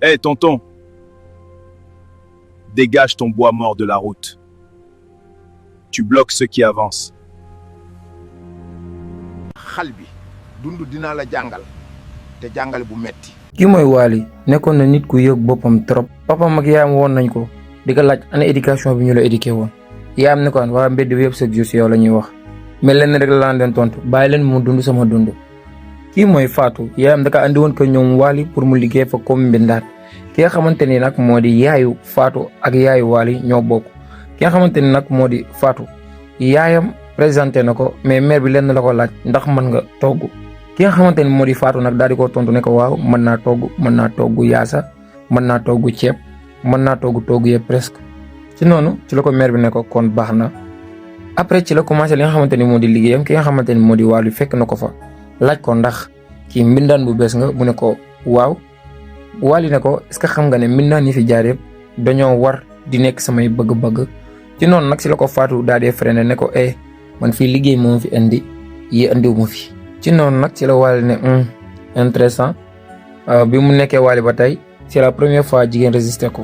Hé, tonton. Dégage ton bois mort de la route. Tu bloques ceux qui avancent. xal bi dund dinaa la jàngal te jàngale bu metti. kii mooy Wally nekkoon na nit ku yëg boppam trop papam ak yaayam woon nañ ko di ko laaj ana éducation bi ñu la éduqué woon yaayam ne ko waa mbedd bi yëpp chaque jour si yow la ñuy wax mais lenn rek la leen tontu bàyyi leen mu dund sama dund. kii mooy Fatou yaayam daka andi woon ko ñoom Wally pour mu liggéey fa comme mbindaat ki nga xamante ni nag moo di yaayu Fatou ak yaayu Wally ñoo bokk ki nga xamante ni nag moo di Fatou yaayam présenté na ko mais mère bi lenn la ko laaj ndax mën nga togg ki nga xamante ni moo di Fatou nag daal di ko tontu ne ko waaw mën naa togg yaasa mën naa togg ceeb mën naa togg yëpp presque ci noonu ci la ko mère bi ne ko kon baax na. après ci la commencé li nga xamante ni moo di liggéeyam ki nga xamante ni moo di Wally fekk na ko fa laaj ko ndax kii mbindaan bu bees nga mu ne ko waaw Wally ne ko est-ce que xam nga ne mbindaan yi fi jaar yëpp dañoo war di nekk samay bëgg-bëgg ci noonu nag ci la ko Fatou daal di freiné ne ko man fii liggéey moom fi indi yi indiw ma fi ci noonu nag ci la Wally ne intéressant bi mu nekkee Wally ba tey c'est la première fois jigéen résister ko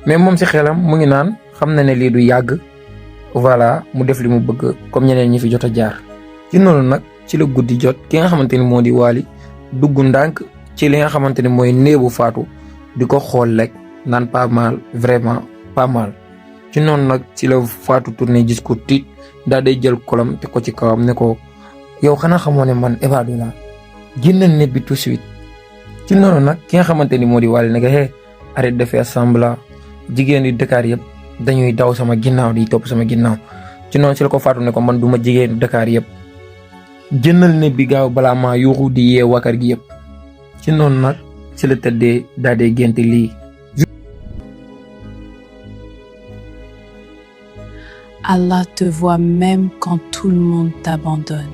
mais moom ci xelam mu ngi naan xam na ne lii du yàgg voilà mu def li mu bëgg comme ñeneen ñi fi jot a jaar ci noonu nag ci la guddi jot ki nga xamante ni moo di Wally dugg ndànk ci li nga xamante ni mooy néebu Fatou di ko xool rek naan pas mal vraiment pas mal ci noonu nag ci la Fatou tourné gis ko tiit daal day jël kolam te ko ci kawam ne ko yow xanaa xamoo ne man Ebadou laa génnal net bi tout de suite ci noonu nag ki nga xamante ni moo di Wally ne ko arrête de faire semblant jigéen di Dakar yëpp dañuy daw sama ginnaaw di topp sama ginnaaw ci noonu ci la ko Fatou ne ko man duma jigéen Dakar yëpp génnal net bi gaaw balaa maa yuuxu di yee wakar gi yëpp ci noonu nag ci la tëddee daal day gént lii. Allah te voit même quand tout le monde t'abandonne.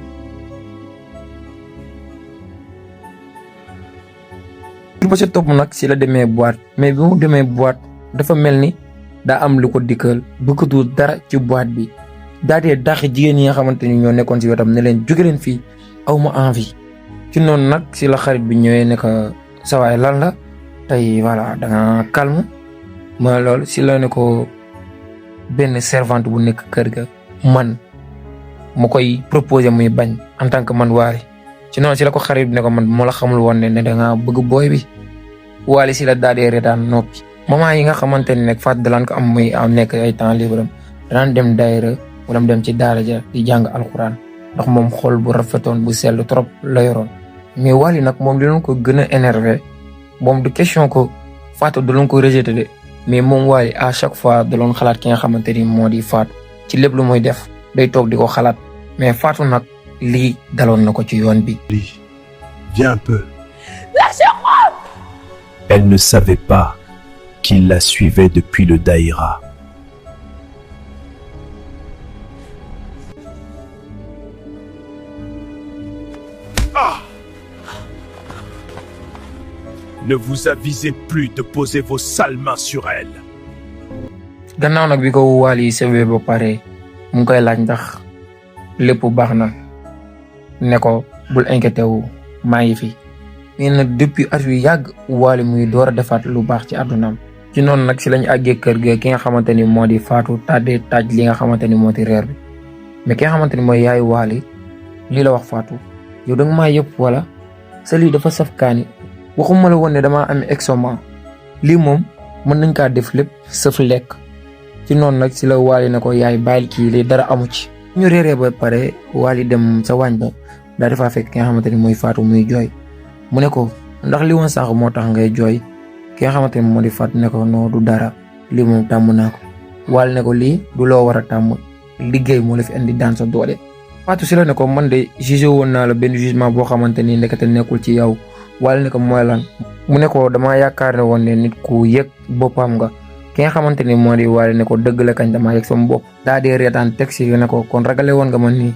ba ca topp nag ci la demee boîte mais bi mu demee boîte dafa mel ni daa am lu ko dikkal bëggatul dara ci boîte bi daa dee dàqi jigéen ñi nga xamante ni ñoo nekkoon ci wetam ne leen jóge leen fii aw ma envie. ci noonu nag ci la xarit bi ñëwee ne ko sa waay lan la tey voilà da nga calme ma lool ci la ne ko benn servante bu nekk kër ga man ma koy proposé muy bañ en tant que man Wally ci noonu ci la ko xarit bi ne ko man moo la xamul woon ne da nga bëgg booy bi Wally ci la daal di reetaan noppi. moment yi nga xamante ni nag Fatou dalaan ko am muy nekk ay temps libre am danaan dem daayira wala dem ci daara ja di jàng alxuraan ndax moom xol bu rafetoon bu sell trop la yoroon mais Wally nag moom li doon ko gën a énervé moom du question ko Fatou da doon ko rejeté de mais moom Wally à chaque fois da doon xalaat ki nga xamante ni moo di Fatou ci lépp lu muy def day toog di ko xalaat mais Fatou nag lii daloon na ko ci yoon bi. Viens un peu. Lâchez-moi! Elle ne savait pas qu'il la suivait depuis le daïra. Ne vous avisez plus de poser vos sales mains sur elle. gannaaw nag bi ko Wally sewee ba pare mu ngi koy laaj ndax lépp baax na ne ko bul inquiété wu maa ngi fi. mais nag depuis at yu yàgg Wally muy door a defaat lu baax ci àddunaam ci noonu nag si lañu àggee kër ga ki nga xamante ni moo di Fatou tàddee taaj li nga xamante ni moo di reer bi mais ki nga xamante ni mooy yaayu Wally lii la wax Fatou yow da nga maa yëpp wala sa lii dafa saf kaani waxuma la woon ne damaa am examen lii moom mën nañ kaa def lépp saf lekk ci noonu nag si la Wally ne ko yaay bàyyil kii lii dara amu ci. ñu reeree ba pare Wally dem sa waañ ba daa defaa fekk ki nga xamante ni mooy Fatou muy jooy mu ne ko ndax li woon sax moo tax ngay jooy ki nga xamante ni moo di Fatou ne ko non du dara lii moom tàmm naa ko. Wally ne ko lii du loo war a tàmm liggéey moo la fi indi daan sa doole. Fatou si la ne ko man de jugé woon naa la benn jugement boo xamante ni nekkate nekkul ci yow. Wally ne ko mooy lan mu ne ko damaa yaakaar ne woon ne nit ku yëg boppam nga ki nga xamante ni moo di Wally ne ko dëgg la kañ damaa yëg sama bopp daa dee reetaan teg si ne ko kon ragale woon nga man nii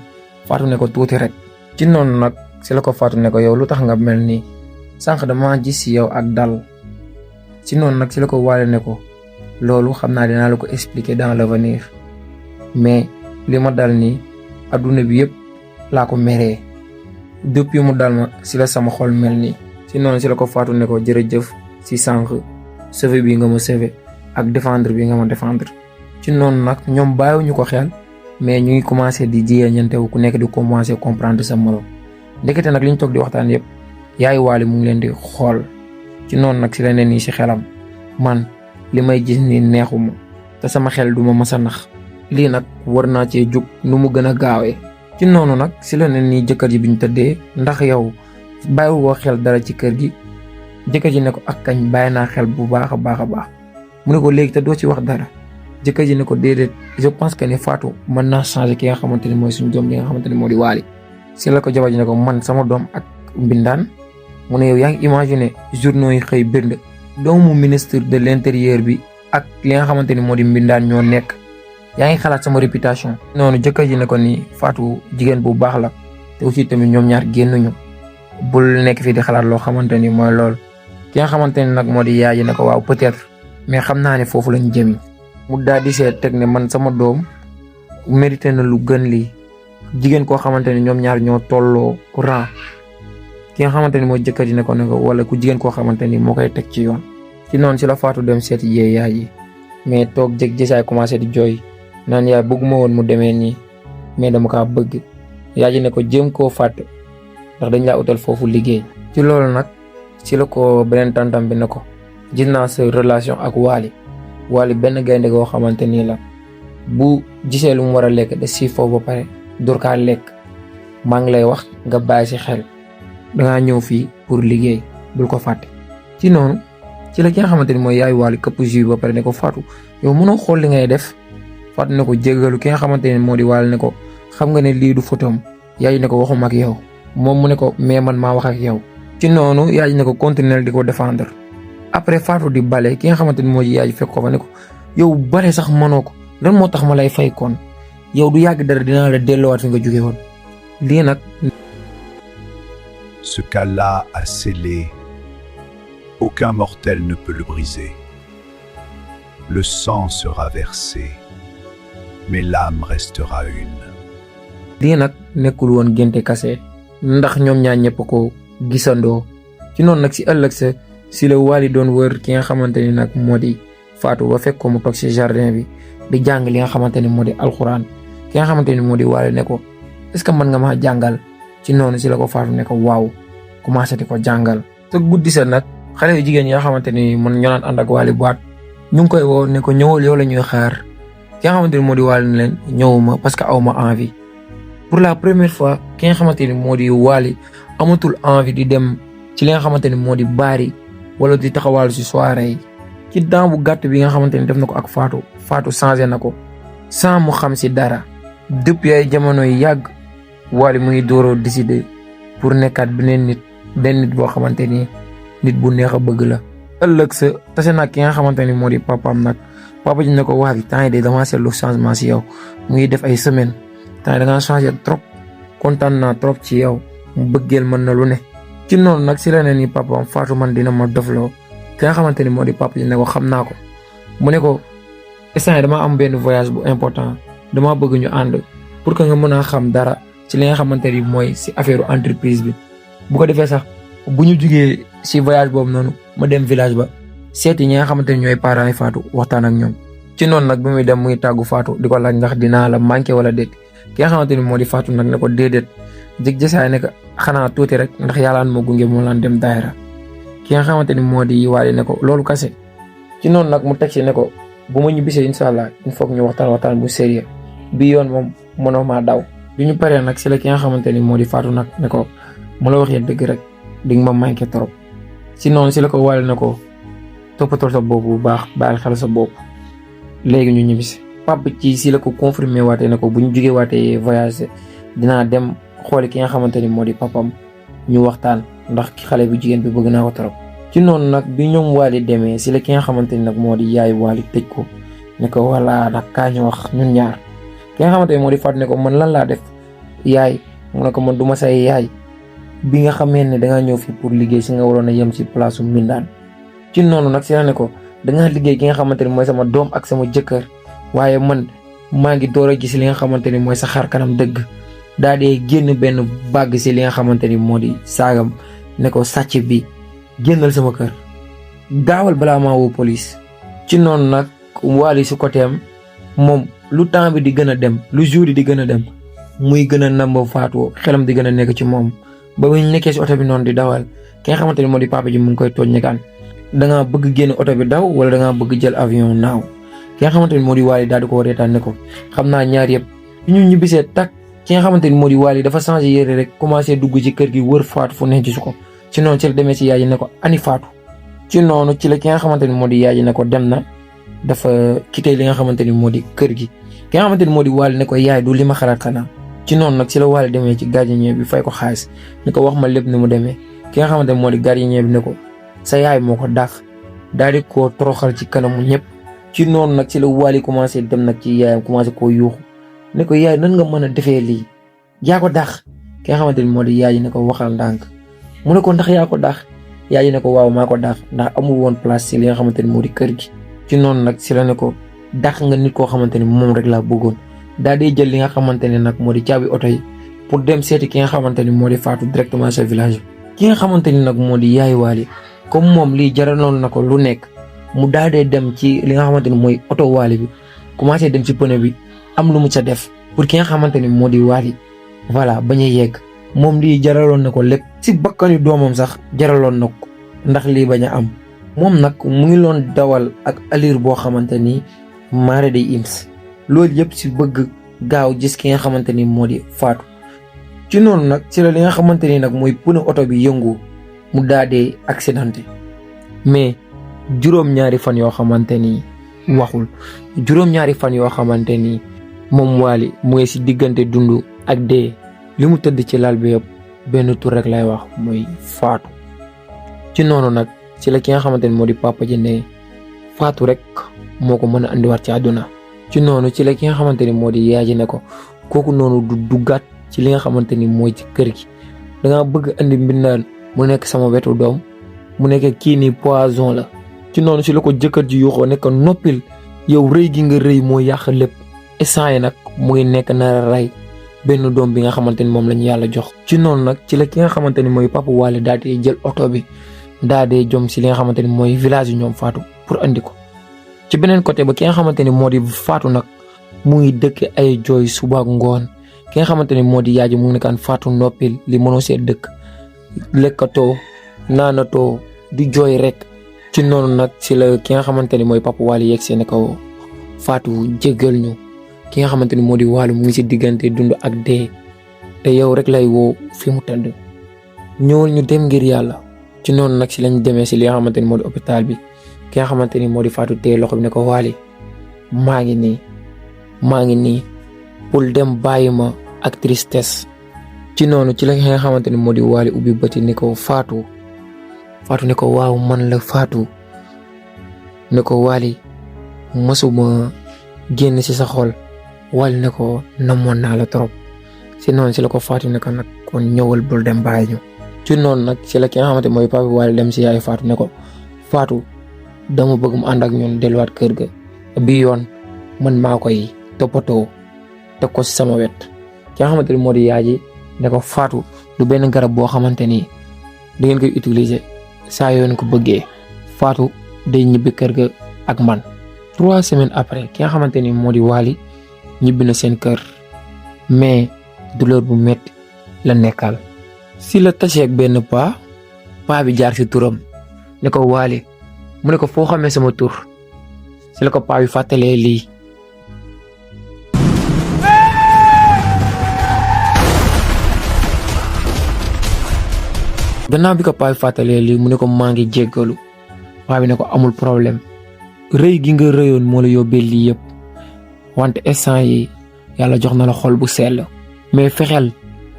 Fatou ne ko tuuti rek. ci noonu nag si la ko Fatou ne ko yow lu tax nga mel nii sànq damaa gis si yow ak dal ci noonu nag si la ko Wally ne ko loolu xam naa dinaa la ko expliquer dans l'avenir mais li ma dal nii adduna bi yëpp laa ko meree depuis mu dal ma si la sama xol mel nii. ci noonu si la ko Fatou ne ko jërëjëf si sànq sauver bi nga ma sauver ak défendre bi nga ma défendre. ci noonu nag ñoom bàyyiwuñu ko xel mais ñu ngi commencé di jiyeñantewu ku nekk di commencé comprendre sa morom ndekete nag li ñu toog di waxtaan yëpp yaay Wally mu ngi leen di xool. ci noonu nag si la ne nii si xelam man li may gis nii neexuma te sama xel duma mës a nax lii nag war naa cee jug nu mu gën a gaawee. ci noonu nag si la ne nii jëkkër ji bi ñu tëddee ndax yow bàyyiwul woo xel dara ci kër gi jëkkër ji ne ko ak kañ bàyyi naa xel bu baax a baax a baax mu ne ko léegi te doo ci wax dara jëkkër ji ne ko déedéet je pense que ne Fatou mën naa changer ki nga xamante ne mooy suñu doom bi nga xamante ne moo di Wally. si la ko jabar ji ne ko man sama doom ak mbindaan mu ne yow yaa ngi imaginer journaux yi xëy bind doomu ministre de l'intérieur bi ak li nga xamante ni moo di mbindaan ñoo nekk yaa ngi xalaat sama réputation. noonu jëkkër ji ne ko ni Fatou jigéen bu baax la te aussi tamit ñoom ñaar génnuñu bul nekk fii di xalaat loo xamante ni mooy lool ki nga xamante ni nag moo di yaay ji ne ko waaw peut-être mais xam naa ne foofu lañ jëmi mu daal di seet teg ne man sama doom mérité na lu gën lii jigéen koo xamante ni ñoom ñaar ñoo tolloo rang ki nga xamante ni mooy jëkkër ji ne ko wala ku jigéen koo xamante ni moo koy teg ci yoon. ci noonu si la Fatou dem seeti yee yaay yi mais toog jég jësaay commencé di jooy naan yaay bëgguma woon mu demee nii mais dama kaa bëgg yaay ji ne ko jéem koo fàtte ndax dañ laa utal foofu liggéey. ci loolu nag si la ko beneen tantam bi ne ko gis naa sa relation ak Wally benn gaynde goo xamante nii la bu gisee lu mu war a lekk da si foofu ba pare dur kaa lekk maa ngi lay wax nga bàyyi si xel dangaa ñëw fii pour liggéey bul ko fàtte. ci noonu ci la ki nga xamante ni mooy yaay Wally këpp jus ba pare ne ko Fatou yow mënoo xool li ngay def Fatou ne ko jéggalu ki nga xamante ni moo di Wally ne ko xam nga ne lii du fotom yaay ne ko waxuma ak yow moom mu ne ko mais man maa wax ak yow. ci noonu yaay ne ko continuer di ko défendre après Fatou di bale ki nga xamante ni moo di yaay fekk ko fa ne ko yow bale sax mënoo ko lan moo tax ma lay fay kon yow du yàgg dara dinaa la delloowaat fi nga jóge woon lii nag. Ce cas-là a scellé. Aucun mortel ne peut le briser. Le sang sera versé, mais l'âme restera une. lii nag nekkul woon génte kase ndax ñoom ñaar ñëpp ko gisandoo ci noonu nag si ëllëg sa si la Wally doon wër ki nga xamante ni nag moo di Fatou ba fekk ko mu toog si jardin bi di jàng li nga xamante ni moo di alxuraan ki nga xamante ni moo di Wally ne ko est-ce que mën nga maa jàngal ci noonu si la ko Fatou ne ko waaw commencé di ko jàngal. te guddi sa nag xale yu jigéen yi nga xamante ni man ñoo naan ànd ak Wally boîte ñu ngi koy woo ne ko ñëwal yow la ñuy xaar ki nga xamante ni moo di Wally ne leen ñëwuma parce que aw ma envie. pour la première fois ki nga xamante ni moo di Wally amatul envie di dem ci li nga xamante ni moo di baari wala di taxawal si soirée yi ci temps bu gàtt bi nga xamante ni def na ko ak Fatou changé na ko sans mu xam si dara depuis ay jamono yi yàgg Wally muy dooroo décider pour nekkaat benn nit boo xamante ni nit bu neex a bëgg la. ëllëg sa tase nag ki nga xamante ni moo di papaam nag papa ji ne ko Wally temps yi de damaa seetlu changement si yow mu ngi def ay semaine temps yi da ngaa changé trop kontaan naa trop ci yow mu bëggeel mën na lu ne. ci noonu nag si la ne ni papaam Fatou man dina ma dofloo ki nga xamante ni moo di papa ji ne ko xam naa ko mu ne ko instant yi dama am benn voyage bu important dama bëgg ñu ànd pour que nga mën a xam dara ci li nga xamante ni mooy si affaire entreprise bi bu ko defee sax bu ñu jugee si voyage boobu noonu ma dem village ba seeti ñi nga xamante ni ñooy parents yi Fatou waxtaan ak ñoom. ci noonu nag bi muy dem muy tàggu Fatou di ko laaj ndax dinaa la manqué wala déet ki nga xamante ni moo di Fatou nag ne ko déedéet jësaay ne ko xanaa tuuti rek ndax yàlla ma gunge moo laan dem daayira ki nga xamante ni moo di Wally ne ko loolu kase. ci noonu nag mu teg si ne ko bu ma ñibbisee incha allah il faut que ñu waxtaan bu sérieux bi yoon moom mënoo maa daw. bi ñu paree nag si la ki nga xamante ni moo di Fatou nag ne ko mu la waxee dëgg rek di nga ma manqué trop si noonu si la ko Wally ne ko toppatoo sa bopp bu baax bàyyil xel sa bopp léegi ñu ñibbisi. papa ci si la ko confirmé waatee ne ko bu ñu jugee waatee voyage dinaa dem xooli ki nga xamante ni moo di papam ñu waxtaan ndax xale bu jigéen bi bëgg naa ko trop. ci noonu nag bi ñoom Wally demee si la ki nga xamante ni nag moo di yaay Wally tëj ko ne ko wala nag kaa ñu wax ñun ñaar ki nga xamante ni moo di Fatou ne ko man lan laa def yaay mu ne ko man duma say yaay bi nga xamee ne dangaa ñëw fi pour liggéey si nga waroon a yem si place su mbindaan. ci noonu nag si la ne ko dangaa liggéey ki nga xamante ni mooy sama doom ak sama jëkkër waaye man maa ngi door a gis li nga xamante ni mooy sa xar kanam dëgg daa dee génn benn bàgg si li nga xamante ni moo di saagam ne ko sàcc bi génnal sama kër gaawal balaa maa woo police. ci noonu nag Wally si côté am moom lu temps bi di gën a dem lu jour yi di gën a dem muy gën a namba Fatou xelam di gën a nekk ci moom ba bu ñu nekkee si oto bi noonu di dawal ki nga xamante ni moo di papa ji mu ngi koy tooñ ñekaan dangaa bëgg génn oto bi daw wala dangaa bëgg jël avion naaw ki nga xamante ni moo di Wally daal di ko reetaan ne ko xam naa ñaar yëpp ñu ñibbisee tak ki nga xamante ni moo di Wally dafa changé yére rek commencé dugg ci kër gi wër Fatou fu ne gisu ko ci noonu ci la demee si yaay ji ne ko ani Fatou ci noonu ci la ki nga xamante ni moo di yaay ji ne ko dem na dafa quitté li nga xamante ni moo di kër gi ki nga xamante ni moo di Wally ne ko yaay du li ma xalaat xanaa ci noonu nag ci la Wally demee ci gardien bi fay ko xaalis ni ko wax ma lépp ni mu demee ki nga xamante ni moo di gardien bi ne ko sa yaay moo ko dàq daal di koo toroxal ci kanamu ñëpp ci noonu nag ci la Wally commencé dem nag ci yaayam commencé koo yuuxu ne ko yaay nan nga mën a defee lii yaa ko dàq ki nga xamante ni moo di yaay ji ne ko waxal ndànk mu ne ko ndax yaa ko dàq yaay ji ne ko waaw maa ko dàq ndax amul woon place ci li nga xamante ni moo di kër gi ci noonu nag ci la ne ko dàq nga nit koo xamante ni moom rek laa bëggoon daal di jël li nga xamante ne nag moo di caabi oto yi pour dem seeti ki nga xamante ni moo di Fatou directement sa village ki nga xamante ni nag moo di yaay Wally comme moom lii jaraloon na ko lu nekk mu daal di dem ci li nga xamante ni mooy oto Wally bi commencé dem ci pneu bi am lu mu ca def pour ki nga xamante ni moo di Wally voilà bañ a yegg moom lii jaraloon na ko lépp si bakkani doomam sax jaraloon na ko ndax lii bañ a am moom nag mu ngi loon dawal ak allure boo xamante ni maare day ims loolu yëpp si bëgg gaaw gis ki nga xamante ni moo di Fatou ci noonu nag ci la li nga xamante ni nag mooy pneu oto bi yëngu mu daadee accidenté mais juróom-ñaari fan yoo xamante ni waxul juróom-ñaari fan yoo xamante ni moom Wally mu ngi si diggante dund ak dee li mu tëdd ci lal bi yëpp benn tur rek lay wax mooy Fatou ci noonu nag ci la ki nga xamante ni moo di papa ji ne Fatou rek moo ko mën a andiwaat ci àdduna ci noonu ci la ki nga xamante ni moo di yaay ji ne ko kooku noonu du duggaat ci li nga xamante ni mooy ci kër gi dangaa bëgg andi mbindaan mu nekk sama wetu doom mu nekk kii nii poison la ci noonu ci la ko jëkkër ji yuuxoo nekk noppil yow rëy gi nga rëy moo yàq lépp instant yi nag mu ngi nekk nar a rey benn doom bi nga xamante ni moom lañu yàlla jox ci noonu nag ci la ki nga xamante ni mooy papa Wally daal di jël oto bi daal di jom si li nga xamante ni mooy village yi ñoom Fatou pour andi ko ci beneen côté ba ki nga xamante ni moo di Fatou nag mu ngi dëkk ay jooy suba ak ngoon ki nga xamante ni moo di yaay ji mu ngi nekkaan Fatou noppil li mënoo see dëkk lekkatoo naanatoo di jooy rek ci noonu nag ci la ki nga xamante ni mooy papa Wally yegg see ne ko Fatou jéggal ñu ki nga xamante ni moo di Wally mu ngi si diggante dund ak dee te yow rek lay woo fi mu tëdd ñëwal ñu dem ngir yàlla ci noonu nag si lañ demee si li nga xamante ni moo di hôpital bi ki nga xamante ni moo di Fatou téye loxo bi ne ko Wally maa ngi nii pour dem bàyyi ma ak tristesse ci noonu ci la nga xamante ni moo di Wally ubbi bëti ne ko Fatou ne ko waaw man la Fatou ne ko Wally mësuma génn ci sa xol Wally ne ko namoon naa la trop ci noonu ci la ko Fatou ne ko nag kon ñëwal bul dem bàyyi ñu ci noonu nag ci la ki nga xamante mooy papa Wally dem ci yaay Fatou ne ko Fatou dama bëgg mu ànd ak ñun delluwaat kër ga bi yoon man maa koy toppatoo teg ko ci sama wet ki nga xamante ni moo di yaay ji ne ko Fatou du benn garab boo xamante ni da ngeen koy utiliser saa yoon ko bëggee Fatou day ñibbi kër ga ak man 3 semaines après ki nga xamante ni moo di Wally ñibbi na seen kër mais douleur bu metti la nekkal si la taseeg benn paa bi jaar si turam ne ko Wally mu ne ko foo xamee sama tur si la ko paa bi fàttalee lii gannaaw bi ko paa bi fàttalee lii mu ne ko maa ngi jéggalu paa bi ne ko amul problème rëy gi nga rëyoon moo la yóbbee lii yëpp wante instant yi yàlla jox na la xol bu sell mais fexeel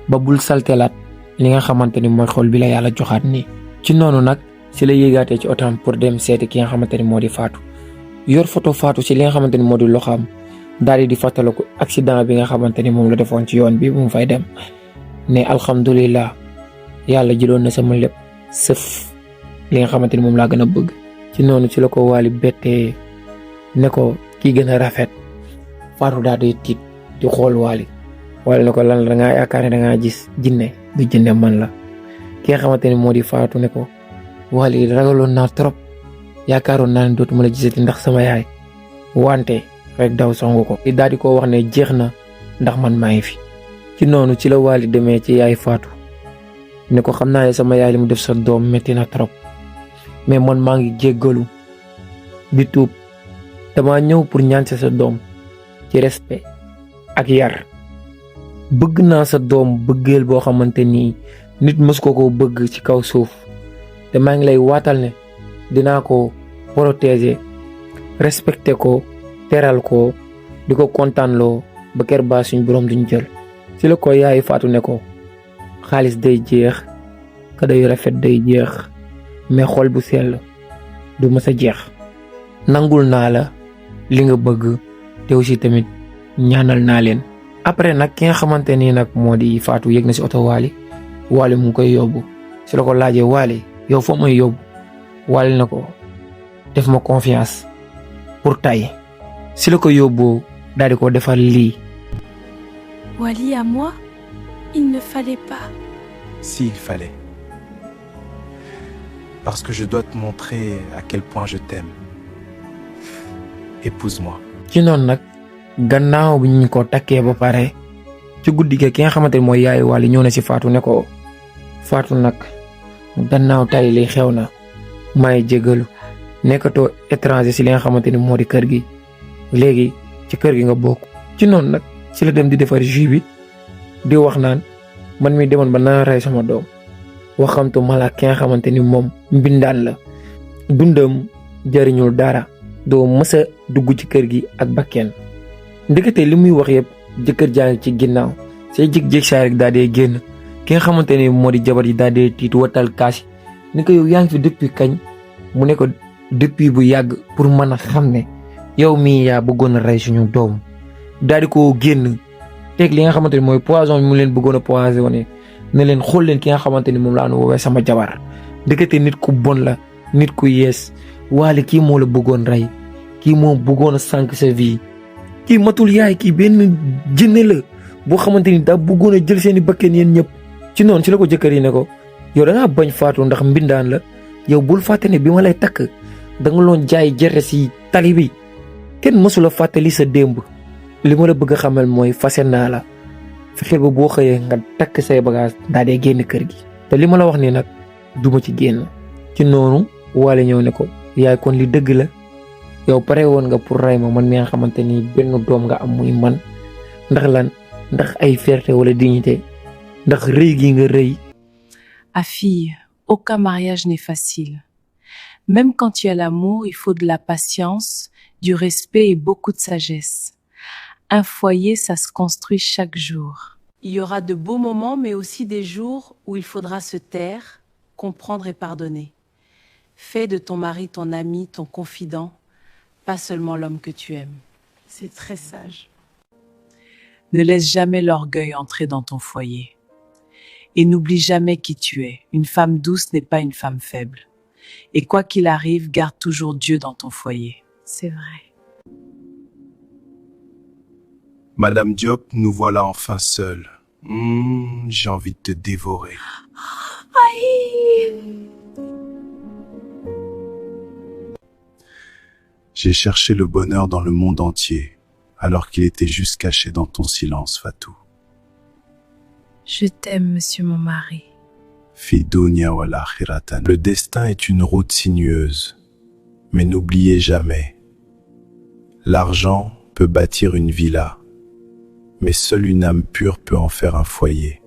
ba bul saltelaat li nga xamante ni mooy xol bi la yàlla joxaat nii ci noonu nag si la yéegaatee ci otam pour dem seeti ki nga xamante ni moo di Fatou yor photo Fatou si li nga xamante ni moo di loxaam daal di fàttaliku accident bi nga xamante ni moom la defoon ci yoon bi bu mu fay dem ne alhamdulillah yàlla jëloon na sama lépp sëf li nga xamante ni moom laa gën a bëgg ci noonu ci la ko Wally bettee ne ko kii gën a rafet Fatou daal di tiit di xool Wally ne ko lan la dangaa yaakaar ne dangaa gis jinne du jinne man la ki nga xamante ni moo di Fatou ne ko Wally ragaloon naa trop yaakaaroon naa ne dootuma la gisati ndax sama yaay wante rek daw songu ko di daal di ko wax ne jeex na ndax man maa ngi fi. ci noonu ci la Wally demee ci yaay Fatou ne ko xam naa ne sama yaay li mu def sa doom metti na trop mais man maa ngi jéggalu di tuub dama ñëw pour ñaan sa doom ci respect ak yar. bëgg naa sa doom bëggeel boo xamante ni nit mës ko bëgg ci kaw suuf te maa ngi lay waatal ne dinaa ko protéger respecter ko teral ko di ko kontaanloo ba kër baa suñ borom duñ jël. ci la ko yaay Faatu ne ko xaalis day jeex kado yu rafet day jeex mais xol bu sell du mës a jeex. nangul naa la li nga bëgg te aussi tamit ñaanal naa leen. après nag ki nga xamante ni nag moo di Fatou yëg na si oto Wally mu ngi koy yóbbu si la ko laajee Wally yow foo may yóbbu Wally na ko def ma confiance pour tay si la ko yóbbu daal di ko defal lii. Wally à moi? Il ne fallait pas. Si, il fallait. Parce que je dois te montrer à quel point je t'aime. Épouse-moi. ci noonu nag gannaaw bi ñu ko takkee ba pare ci guddi gi ki nga xamante ne mooy yaay Wally ñëw na si Fatou ne ko Fatou nag gannaaw tay li xew na may jégalu nekkatoo étranger si li nga xamante ni moo di kër gi léegi ci kër gi nga bokk. ci noonu nag ci la dem di defar jus bi di wax naan man mi demoon ba naa rey sama doom waxamtu mala ki nga xamante ni moom mbindaan la dundam jariñul dara doo mës a dugg ci kër gi ak bakkeen. ndekete li muy wax yëpp jëkkër jaa ngi ci ginnaaw say jig-jig saa rek daa dee génn ki nga xamante ni moo di jabar ji daa dee tiit watal kaasi ni ko yow yaa ngi fi depuis kañ mu ne ko depuis bu yàgg pour mën a xam ne yow mii yaa bëggoon a rey suñu doom daal di ko génn teg li nga xamante ni mooy poison bi mu leen bëggoon a poisonné ne leen xool leen ki nga xamante ni moom laa nu woowee sama jabar ndekete nit ku bon la nit ku yees Wally kii moo la bëggoon rey kii moo bëggoon a sànq sa vie kii matul yaay kii benn jinne la boo xamante ni daa bëggoon a jël seeni bakkeen yéen ñëpp. ci noonu ci la ko jëkkër yi ne ko yow da ngaa bañ Fatou ndax mbindaan la yow bul fàtte ne bi ma lay takk da nga loon jaay gerte si tali bi kenn mësula fàttali sa démb li ma la bëgg a xamal mooy fase naa la fexeel ba boo xëyee nga takk say bagage daa dee génn kër gi te li ma la wax nii nag duma ci génn. ci noonu Wally ñëw ne ko yaay kon li dëgg la yow pare woon nga pour rey ma man mi nga xamante ni benn doom nga am muy man ndax lan ndax ay fierté wala dignité ndax rëy gi nga rëy. Ah fille, aucun mariage n'est facile. Même quand tu as l'amour, il faut de la patience, du respect et beaucoup de sagesse. Un foyer, ça se construit chaque jour. Il y aura de beaux moments, mais aussi des jours où il faudra se taire, comprendre et pardonner. Fais de ton mari ton ami, ton confident, pas seulement l'homme que tu aimes. C'est très sage. Ne laisse jamais l'orgueil entrer dans ton foyer. Et n'oublie jamais qui tu es. Une femme douce n'est pas une femme faible. Et quoi qu'il arrive, garde toujours Dieu dans ton foyer. C'est vrai. Madame Diop, nous voilà enfin seuls. J'ai envie de te dévorer. J'ai cherché le bonheur dans le monde entier, alors qu'il était juste caché dans ton silence, Fatou. Je t'aime, monsieur mon mari. Fi dunya wal akhiratan. Le destin est une route sinueuse, mais n'oubliez jamais, l'argent peut bâtir une villa, mais seule une âme pure peut en faire un foyer.